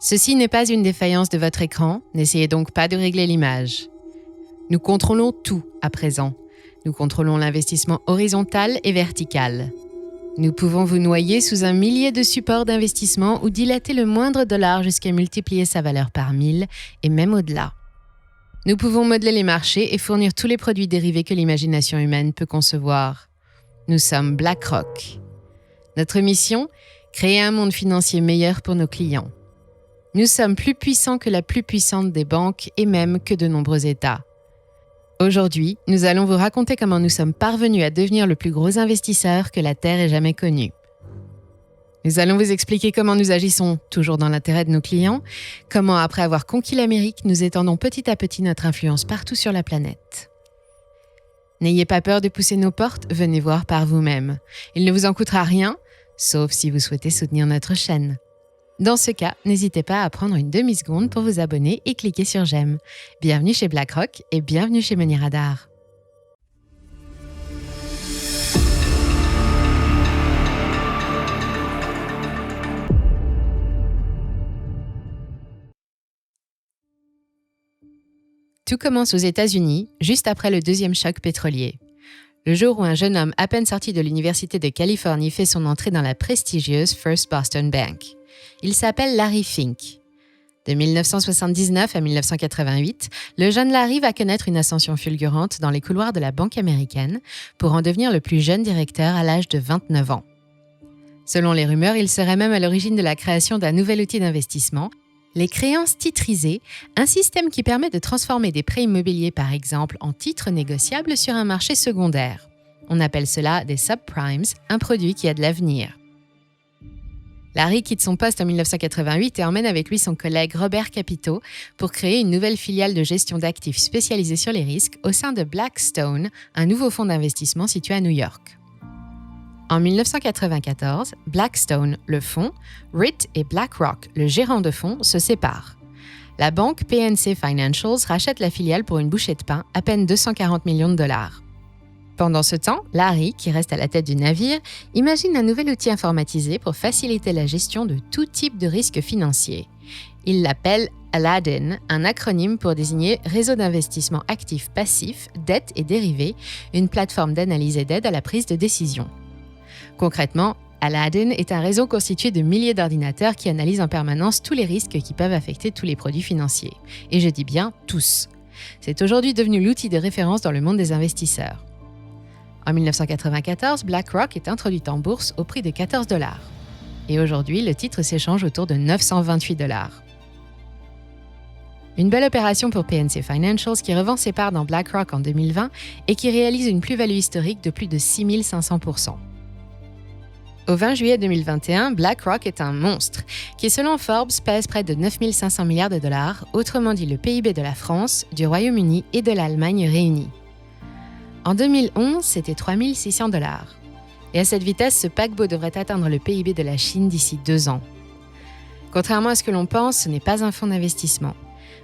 Ceci n'est pas une défaillance de votre écran, n'essayez donc pas de régler l'image. Nous contrôlons tout à présent. Nous contrôlons l'investissement horizontal et vertical. Nous pouvons vous noyer sous un millier de supports d'investissement ou dilater le moindre dollar jusqu'à multiplier sa valeur par 1000 et même au-delà. Nous pouvons modeler les marchés et fournir tous les produits dérivés que l'imagination humaine peut concevoir. Nous sommes BlackRock. Notre mission ? Créer un monde financier meilleur pour nos clients. Nous sommes plus puissants que la plus puissante des banques et même que de nombreux États. Aujourd'hui, nous allons vous raconter comment nous sommes parvenus à devenir le plus gros investisseur que la Terre ait jamais connu. Nous allons vous expliquer comment nous agissons toujours dans l'intérêt de nos clients, comment après avoir conquis l'Amérique, nous étendons petit à petit notre influence partout sur la planète. N'ayez pas peur de pousser nos portes, venez voir par vous-même. Il ne vous en coûtera rien, sauf si vous souhaitez soutenir notre chaîne. Dans ce cas, n'hésitez pas à prendre une demi-seconde pour vous abonner et cliquer sur j'aime. Bienvenue chez BlackRock et bienvenue chez Money Radar. Tout commence aux États-Unis, juste après le deuxième choc pétrolier. Le jour où un jeune homme à peine sorti de l'Université de Californie fait son entrée dans la prestigieuse First Boston Bank. Il s'appelle Larry Fink. De 1979 à 1988, le jeune Larry va connaître une ascension fulgurante dans les couloirs de la banque américaine pour en devenir le plus jeune directeur à l'âge de 29 ans. Selon les rumeurs, il serait même à l'origine de la création d'un nouvel outil d'investissement, les créances titrisées, un système qui permet de transformer des prêts immobiliers par exemple en titres négociables sur un marché secondaire. On appelle cela des subprimes, un produit qui a de l'avenir. Larry quitte son poste en 1988 et emmène avec lui son collègue Robert Capito pour créer une nouvelle filiale de gestion d'actifs spécialisée sur les risques au sein de Blackstone, un nouveau fonds d'investissement situé à New York. En 1994, Blackstone, le fonds, RIT et BlackRock, le gérant de fonds, se séparent. La banque PNC Financials rachète la filiale pour une bouchée de pain, à peine 240 millions de dollars. Pendant ce temps, Larry, qui reste à la tête du navire, imagine un nouvel outil informatisé pour faciliter la gestion de tout type de risques financiers. Il l'appelle Aladdin, un acronyme pour désigner Réseau d'investissement actifs passifs, dettes et dérivés, une plateforme d'analyse et d'aide à la prise de décision. Concrètement, Aladdin est un réseau constitué de milliers d'ordinateurs qui analysent en permanence tous les risques qui peuvent affecter tous les produits financiers. Et je dis bien tous. C'est aujourd'hui devenu l'outil de référence dans le monde des investisseurs. En 1994, BlackRock est introduite en bourse au prix de 14 $. Et aujourd'hui, le titre s'échange autour de 928 $. Une belle opération pour PNC Financials qui revend ses parts dans BlackRock en 2020 et qui réalise une plus-value historique de plus de 6500%. Au 20 juillet 2021, BlackRock est un monstre qui, selon Forbes, pèse près de 9 500 milliards $, autrement dit le PIB de la France, du Royaume-Uni et de l'Allemagne réunis. En 2011, c'était 3 600 $. Et à cette vitesse, ce paquebot devrait atteindre le PIB de la Chine d'ici 2 ans. Contrairement à ce que l'on pense, ce n'est pas un fonds d'investissement.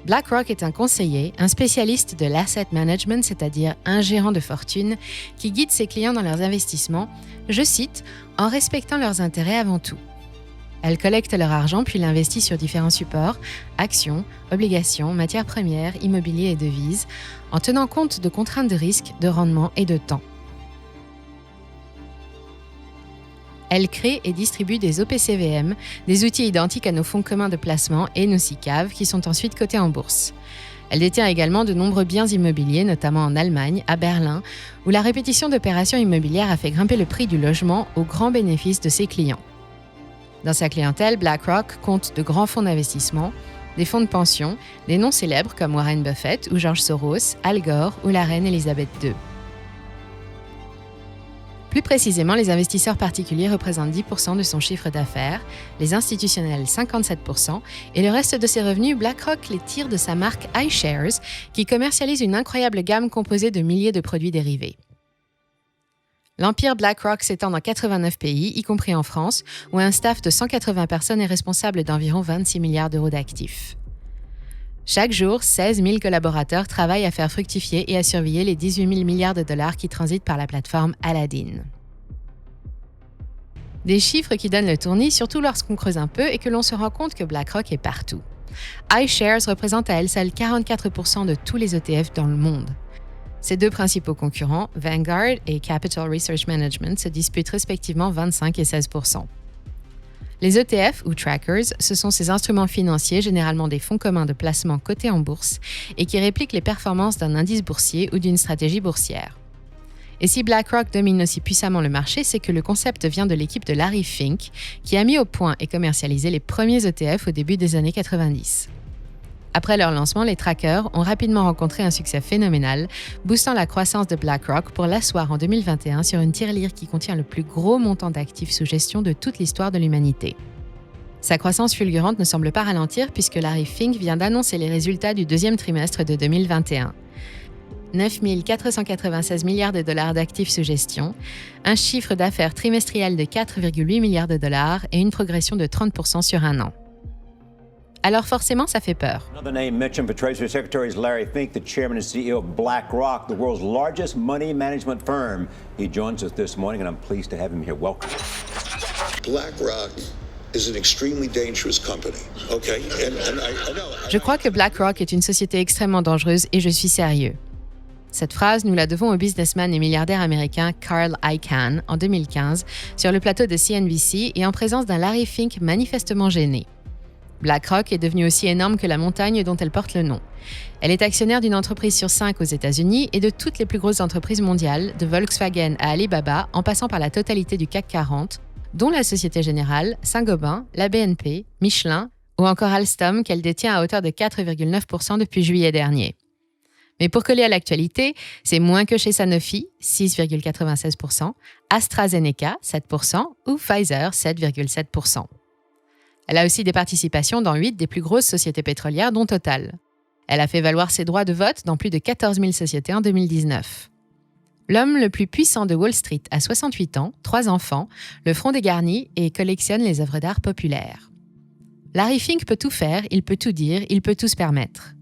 BlackRock est un conseiller, un spécialiste de l'asset management, c'est-à-dire un gérant de fortune, qui guide ses clients dans leurs investissements, je cite, « en respectant leurs intérêts avant tout ». Elle collecte leur argent puis l'investit sur différents supports, actions, obligations, matières premières, immobilier et devises, en tenant compte de contraintes de risque, de rendement et de temps. Elle crée et distribue des OPCVM, des outils identiques à nos fonds communs de placement et nos SICAV qui sont ensuite cotés en bourse. Elle détient également de nombreux biens immobiliers, notamment en Allemagne, à Berlin, où la répétition d'opérations immobilières a fait grimper le prix du logement au grand bénéfice de ses clients. Dans sa clientèle, BlackRock compte de grands fonds d'investissement, des fonds de pension, des noms célèbres comme Warren Buffett ou George Soros, Al Gore ou la reine Elisabeth II. Plus précisément, les investisseurs particuliers représentent 10% de son chiffre d'affaires, les institutionnels 57%, et le reste de ses revenus, BlackRock les tire de sa marque iShares, qui commercialise une incroyable gamme composée de milliers de produits dérivés. L'empire BlackRock s'étend dans 89 pays, y compris en France, où un staff de 180 personnes est responsable d'environ 26 milliards d'euros d'actifs. Chaque jour, 16 000 collaborateurs travaillent à faire fructifier et à surveiller les 18 000 milliards de dollars qui transitent par la plateforme Aladdin. Des chiffres qui donnent le tournis, surtout lorsqu'on creuse un peu et que l'on se rend compte que BlackRock est partout. iShares représente à elle seule 44% de tous les ETF dans le monde. Ses deux principaux concurrents, Vanguard et Capital Research Management, se disputent respectivement 25 et 16%. Les ETF ou trackers, ce sont ces instruments financiers, généralement des fonds communs de placement cotés en bourse et qui répliquent les performances d'un indice boursier ou d'une stratégie boursière. Et si BlackRock domine aussi puissamment le marché, c'est que le concept vient de l'équipe de Larry Fink, qui a mis au point et commercialisé les premiers ETF au début des années 90. Après leur lancement, les trackers ont rapidement rencontré un succès phénoménal, boostant la croissance de BlackRock pour l'asseoir en 2021 sur une tirelire qui contient le plus gros montant d'actifs sous gestion de toute l'histoire de l'humanité. Sa croissance fulgurante ne semble pas ralentir puisque Larry Fink vient d'annoncer les résultats du deuxième trimestre de 2021. 9 496 milliards de dollars d'actifs sous gestion, un chiffre d'affaires trimestriel de 4,8 milliards de dollars et une progression de 30% sur un an. Alors forcément, ça fait peur. Another name mentioned for Treasury Secretary is Larry Fink, the chairman and CEO of BlackRock, the world's largest money management firm. He joins us this morning, and I'm pleased to have him here. Welcome. BlackRock is an extremely dangerous company. Okay, and I know. Je crois que BlackRock est une société extrêmement dangereuse et je suis sérieux. Cette phrase, nous la devons au businessman et milliardaire américain Carl Icahn en 2015 sur le plateau de CNBC et en présence d'un Larry Fink manifestement gêné. BlackRock est devenue aussi énorme que la montagne dont elle porte le nom. Elle est actionnaire d'une entreprise sur 5 aux États-Unis et de toutes les plus grosses entreprises mondiales, de Volkswagen à Alibaba, en passant par la totalité du CAC 40, dont la Société Générale, Saint-Gobain, la BNP, Michelin ou encore Alstom qu'elle détient à hauteur de 4,9% depuis juillet dernier. Mais pour coller à l'actualité, c'est moins que chez Sanofi, 6,96%, AstraZeneca, 7% ou Pfizer, 7,7%. Elle a aussi des participations dans 8 des plus grosses sociétés pétrolières, dont Total. Elle a fait valoir ses droits de vote dans plus de 14 000 sociétés en 2019. L'homme le plus puissant de Wall Street a 68 ans, 3 enfants, le front dégarni et collectionne les œuvres d'art populaires. Larry Fink peut tout faire, il peut tout dire, il peut tout se permettre.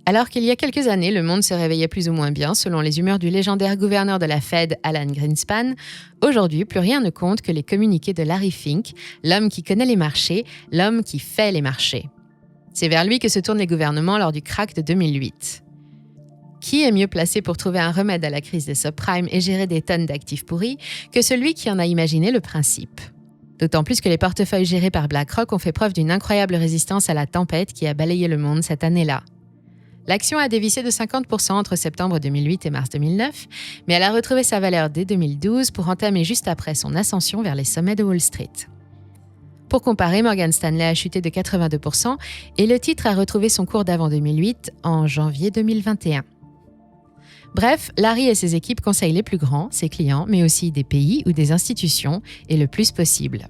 Alors qu'il y a quelques années, le monde se réveillait plus ou moins bien selon les humeurs du légendaire gouverneur de la Fed, Alan Greenspan, aujourd'hui, plus rien ne compte que les communiqués de Larry Fink, l'homme qui connaît les marchés, l'homme qui fait les marchés. C'est vers lui que se tournent les gouvernements lors du krach de 2008. Qui est mieux placé pour trouver un remède à la crise des subprimes et gérer des tonnes d'actifs pourris que celui qui en a imaginé le principe ? D'autant plus que les portefeuilles gérés par BlackRock ont fait preuve d'une incroyable résistance à la tempête qui a balayé le monde cette année-là. L'action a dévissé de 50% entre septembre 2008 et mars 2009, mais elle a retrouvé sa valeur dès 2012 pour entamer juste après son ascension vers les sommets de Wall Street. Pour comparer, Morgan Stanley a chuté de 82% et le titre a retrouvé son cours d'avant 2008 en janvier 2021. Bref, Larry et ses équipes conseillent les plus grands, ses clients, mais aussi des pays ou des institutions, et le plus possible.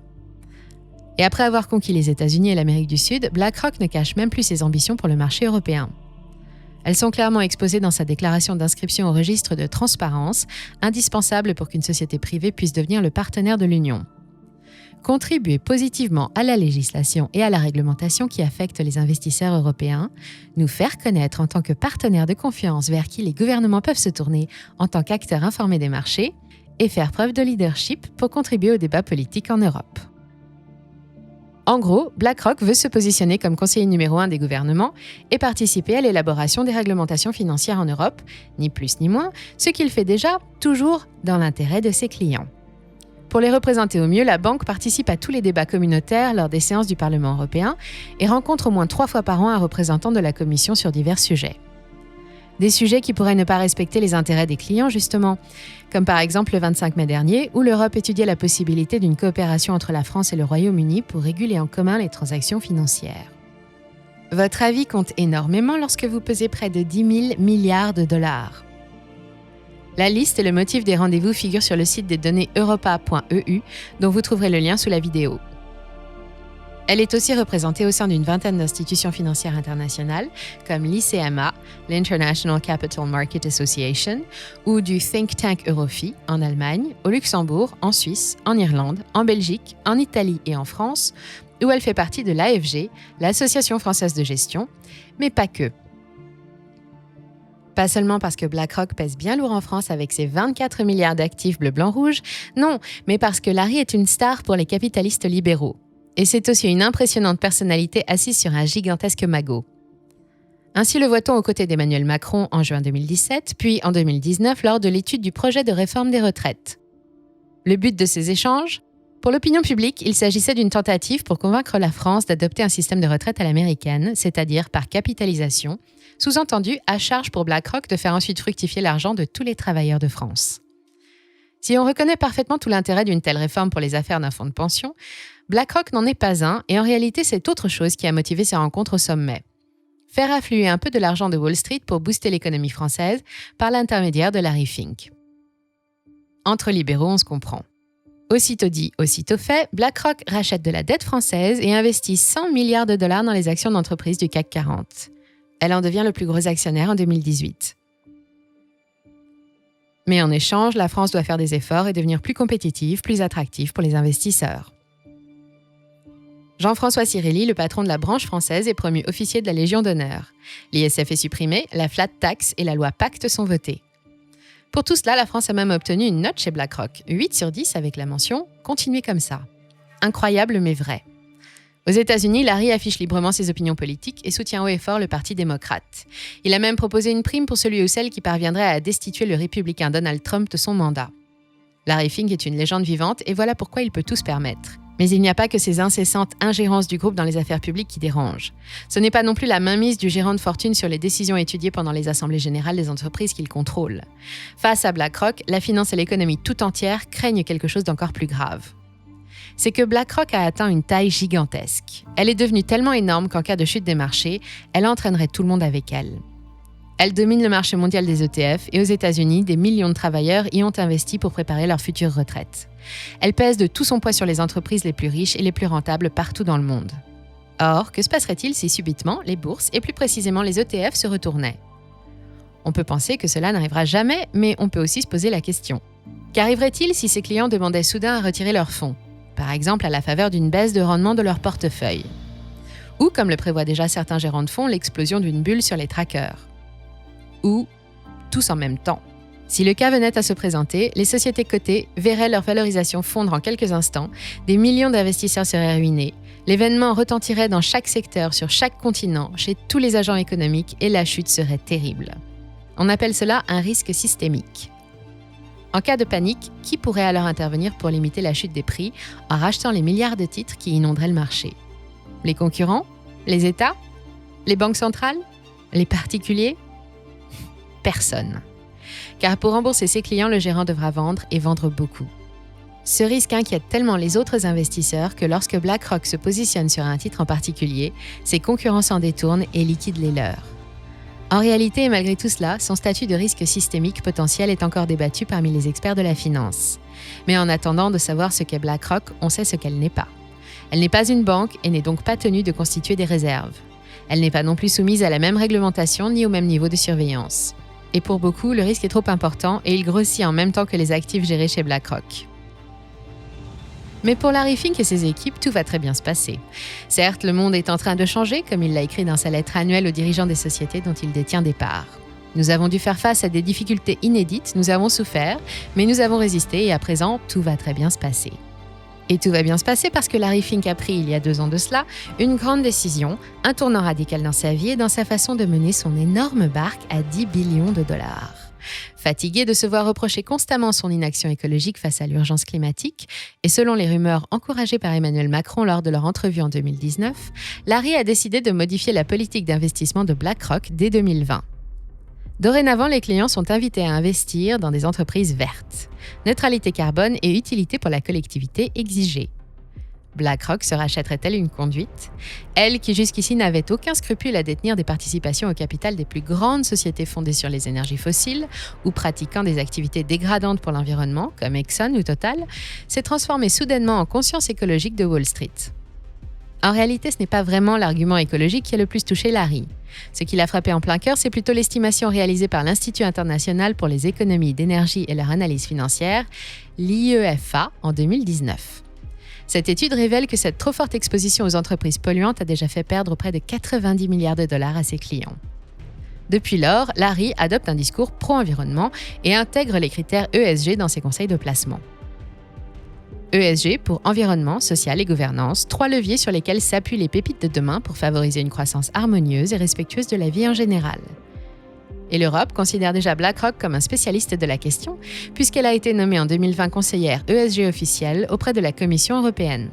Et après avoir conquis les États-Unis et l'Amérique du Sud, BlackRock ne cache même plus ses ambitions pour le marché européen. Elles sont clairement exposées dans sa déclaration d'inscription au registre de transparence, indispensable pour qu'une société privée puisse devenir le partenaire de l'Union. Contribuer positivement à la législation et à la réglementation qui affectent les investisseurs européens, nous faire connaître en tant que partenaire de confiance vers qui les gouvernements peuvent se tourner en tant qu'acteurs informés des marchés, et faire preuve de leadership pour contribuer au débat politique en Europe. En gros, BlackRock veut se positionner comme conseiller numéro 1 des gouvernements et participer à l'élaboration des réglementations financières en Europe, ni plus ni moins, ce qu'il fait déjà toujours dans l'intérêt de ses clients. Pour les représenter au mieux, la banque participe à tous les débats communautaires lors des séances du Parlement européen et rencontre au moins 3 fois par an un représentant de la Commission sur divers sujets. Des sujets qui pourraient ne pas respecter les intérêts des clients, justement, comme par exemple le 25 mai dernier, où l'Europe étudiait la possibilité d'une coopération entre la France et le Royaume-Uni pour réguler en commun les transactions financières. Votre avis compte énormément lorsque vous pesez près de 10 000 milliards de dollars. La liste et le motif des rendez-vous figurent sur le site des données europa.eu, dont vous trouverez le lien sous la vidéo. Elle est aussi représentée au sein d'une vingtaine d'institutions financières internationales, comme l'ICMA, l'International Capital Market Association, ou du think tank Eurofi en Allemagne, au Luxembourg, en Suisse, en Irlande, en Belgique, en Italie et en France, où elle fait partie de l'AFG, l'Association française de gestion, mais pas que. Pas seulement parce que BlackRock pèse bien lourd en France avec ses 24 milliards d'actifs bleu-blanc-rouge, non, mais parce que Larry est une star pour les capitalistes libéraux. Et c'est aussi une impressionnante personnalité assise sur un gigantesque magot. Ainsi le voit-on aux côtés d'Emmanuel Macron en juin 2017, puis en 2019 lors de l'étude du projet de réforme des retraites. Le but de ces échanges ? Pour l'opinion publique, il s'agissait d'une tentative pour convaincre la France d'adopter un système de retraite à l'américaine, c'est-à-dire par capitalisation, sous-entendu à charge pour BlackRock de faire ensuite fructifier l'argent de tous les travailleurs de France. Si on reconnaît parfaitement tout l'intérêt d'une telle réforme pour les affaires d'un fonds de pension, BlackRock n'en est pas un et en réalité c'est autre chose qui a motivé ces rencontres au sommet. Faire affluer un peu de l'argent de Wall Street pour booster l'économie française par l'intermédiaire de Larry Fink. Entre libéraux, on se comprend. Aussitôt dit, aussitôt fait, BlackRock rachète de la dette française et investit 100 milliards de dollars dans les actions d'entreprises du CAC 40. Elle en devient le plus gros actionnaire en 2018. Mais en échange, la France doit faire des efforts et devenir plus compétitive, plus attractive pour les investisseurs. Jean-François Cirelli, le patron de la branche française, est promu officier de la Légion d'honneur. L'ISF est supprimé, la flat tax et la loi Pacte sont votées. Pour tout cela, la France a même obtenu une note chez BlackRock, 8 sur 10 avec la mention « Continuez comme ça ». Incroyable mais vrai. Aux États-Unis, Larry affiche librement ses opinions politiques et soutient haut et fort le Parti démocrate. Il a même proposé une prime pour celui ou celle qui parviendrait à destituer le républicain Donald Trump de son mandat. Larry Fink est une légende vivante et voilà pourquoi il peut tout se permettre. Mais il n'y a pas que ces incessantes ingérences du groupe dans les affaires publiques qui dérangent. Ce n'est pas non plus la mainmise du gérant de fortune sur les décisions étudiées pendant les assemblées générales des entreprises qu'il contrôle. Face à BlackRock, la finance et l'économie tout entière craignent quelque chose d'encore plus grave. C'est que BlackRock a atteint une taille gigantesque. Elle est devenue tellement énorme qu'en cas de chute des marchés, elle entraînerait tout le monde avec elle. Elle domine le marché mondial des ETF et aux États-Unis, des millions de travailleurs y ont investi pour préparer leur future retraite. Elle pèse de tout son poids sur les entreprises les plus riches et les plus rentables partout dans le monde. Or, que se passerait-il si subitement les bourses et plus précisément les ETF se retournaient ? On peut penser que cela n'arrivera jamais, mais on peut aussi se poser la question. Qu'arriverait-il si ces clients demandaient soudain à retirer leurs fonds ? Par exemple à la faveur d'une baisse de rendement de leur portefeuille. Ou, comme le prévoient déjà certains gérants de fonds, l'explosion d'une bulle sur les trackers. Ou tous en même temps. Si le cas venait à se présenter, les sociétés cotées verraient leur valorisation fondre en quelques instants, des millions d'investisseurs seraient ruinés, l'événement retentirait dans chaque secteur, sur chaque continent, chez tous les agents économiques et la chute serait terrible. On appelle cela un risque systémique. En cas de panique, qui pourrait alors intervenir pour limiter la chute des prix en rachetant les milliards de titres qui inonderaient le marché ? Les concurrents ? Les États ? Les banques centrales ? Les particuliers ? Personne. Car pour rembourser ses clients, le gérant devra vendre et vendre beaucoup. Ce risque inquiète tellement les autres investisseurs que lorsque BlackRock se positionne sur un titre en particulier, ses concurrents s'en détournent et liquident les leurs. En réalité, et malgré tout cela, son statut de risque systémique potentiel est encore débattu parmi les experts de la finance. Mais en attendant de savoir ce qu'est BlackRock, on sait ce qu'elle n'est pas. Elle n'est pas une banque et n'est donc pas tenue de constituer des réserves. Elle n'est pas non plus soumise à la même réglementation ni au même niveau de surveillance. Et pour beaucoup, le risque est trop important et il grossit en même temps que les actifs gérés chez BlackRock. Mais pour Larry Fink et ses équipes, tout va très bien se passer. Certes, le monde est en train de changer, comme il l'a écrit dans sa lettre annuelle aux dirigeants des sociétés dont il détient des parts. Nous avons dû faire face à des difficultés inédites, nous avons souffert, mais nous avons résisté et à présent, tout va très bien se passer. Et tout va bien se passer parce que Larry Fink a pris, il y a 2 ans de cela, une grande décision, un tournant radical dans sa vie et dans sa façon de mener son énorme barque à 10 billions de dollars. Fatigué de se voir reprocher constamment son inaction écologique face à l'urgence climatique, et selon les rumeurs encouragées par Emmanuel Macron lors de leur entrevue en 2019, Larry a décidé de modifier la politique d'investissement de BlackRock dès 2020. Dorénavant, les clients sont invités à investir dans des entreprises vertes. Neutralité carbone et utilité pour la collectivité exigée. BlackRock se rachèterait-elle une conduite ? Elle, qui jusqu'ici n'avait aucun scrupule à détenir des participations au capital des plus grandes sociétés fondées sur les énergies fossiles ou pratiquant des activités dégradantes pour l'environnement, comme Exxon ou Total, s'est transformée soudainement en conscience écologique de Wall Street. En réalité, ce n'est pas vraiment l'argument écologique qui a le plus touché Larry. Ce qui l'a frappé en plein cœur, c'est plutôt l'estimation réalisée par l'Institut international pour les économies d'énergie et leur analyse financière, l'IEFA, en 2019. Cette étude révèle que cette trop forte exposition aux entreprises polluantes a déjà fait perdre près de 90 milliards de dollars à ses clients. Depuis lors, Larry adopte un discours pro-environnement et intègre les critères ESG dans ses conseils de placement. ESG pour environnement, social et gouvernance, 3 leviers sur lesquels s'appuient les pépites de demain pour favoriser une croissance harmonieuse et respectueuse de la vie en général. Et l'Europe considère déjà BlackRock comme un spécialiste de la question, puisqu'elle a été nommée en 2020 conseillère ESG officielle auprès de la Commission européenne.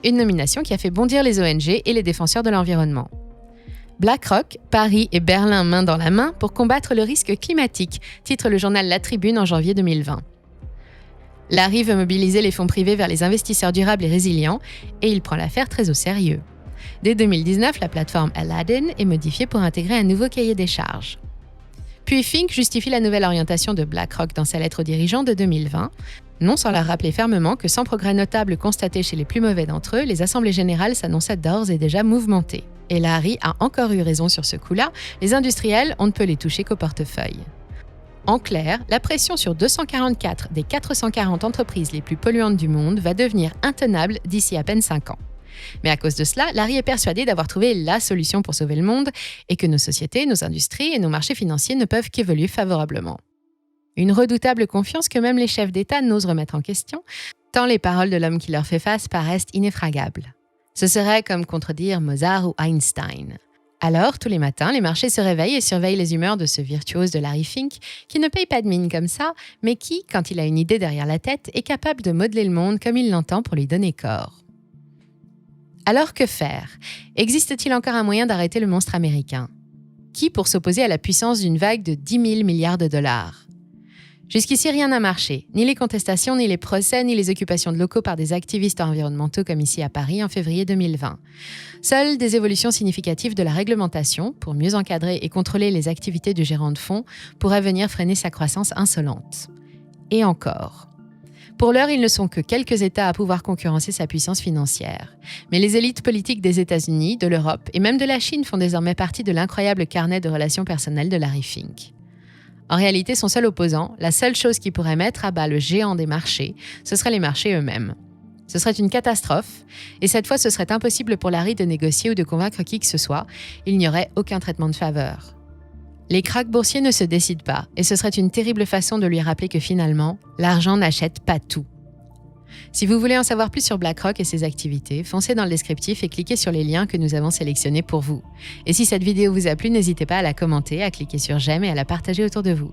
Une nomination qui a fait bondir les ONG et les défenseurs de l'environnement. BlackRock, Paris et Berlin main dans la main pour combattre le risque climatique, titre le journal La Tribune en janvier 2020. Larry veut mobiliser les fonds privés vers les investisseurs durables et résilients, et il prend l'affaire très au sérieux. Dès 2019, la plateforme Aladdin est modifiée pour intégrer un nouveau cahier des charges. Puis Fink justifie la nouvelle orientation de BlackRock dans sa lettre aux dirigeants de 2020, non sans leur rappeler fermement que sans progrès notable constaté chez les plus mauvais d'entre eux, les assemblées générales s'annonçaient d'ores et déjà mouvementées. Et Larry a encore eu raison sur ce coup-là, les industriels, on ne peut les toucher qu'au portefeuille. En clair, la pression sur 244 des 440 entreprises les plus polluantes du monde va devenir intenable d'ici à peine 5 ans. Mais à cause de cela, Larry est persuadé d'avoir trouvé la solution pour sauver le monde et que nos sociétés, nos industries et nos marchés financiers ne peuvent qu'évoluer favorablement. Une redoutable confiance que même les chefs d'État n'osent remettre en question, tant les paroles de l'homme qui leur fait face paraissent ineffragables. Ce serait comme contredire Mozart ou Einstein. Alors, tous les matins, les marchés se réveillent et surveillent les humeurs de ce virtuose de Larry Fink, qui ne paye pas de mine comme ça, mais qui, quand il a une idée derrière la tête, est capable de modeler le monde comme il l'entend pour lui donner corps. Alors que faire ? Existe-t-il encore un moyen d'arrêter le monstre américain ? Qui pour s'opposer à la puissance d'une vague de 10 000 milliards de dollars ? Jusqu'ici, rien n'a marché, ni les contestations, ni les procès, ni les occupations de locaux par des activistes environnementaux comme ici à Paris en février 2020. Seules des évolutions significatives de la réglementation, pour mieux encadrer et contrôler les activités du gérant de fonds, pourraient venir freiner sa croissance insolente. Et encore. Pour l'heure, ils ne sont que quelques États à pouvoir concurrencer sa puissance financière. Mais les élites politiques des États-Unis, de l'Europe et même de la Chine font désormais partie de l'incroyable carnet de relations personnelles de Larry Fink. En réalité, son seul opposant, la seule chose qui pourrait mettre à bas le géant des marchés, ce seraient les marchés eux-mêmes. Ce serait une catastrophe, et cette fois ce serait impossible pour Larry de négocier ou de convaincre qui que ce soit, il n'y aurait aucun traitement de faveur. Les krachs boursiers ne se décident pas, et ce serait une terrible façon de lui rappeler que finalement, l'argent n'achète pas tout. Si vous voulez en savoir plus sur BlackRock et ses activités, foncez dans le descriptif et cliquez sur les liens que nous avons sélectionnés pour vous. Et si cette vidéo vous a plu, n'hésitez pas à la commenter, à cliquer sur j'aime et à la partager autour de vous.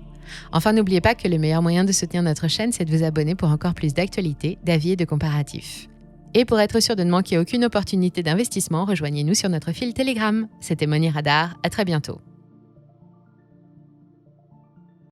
Enfin, n'oubliez pas que le meilleur moyen de soutenir notre chaîne, c'est de vous abonner pour encore plus d'actualités, d'avis et de comparatifs. Et pour être sûr de ne manquer aucune opportunité d'investissement, rejoignez-nous sur notre fil Telegram. C'était Moni Radar, à très bientôt.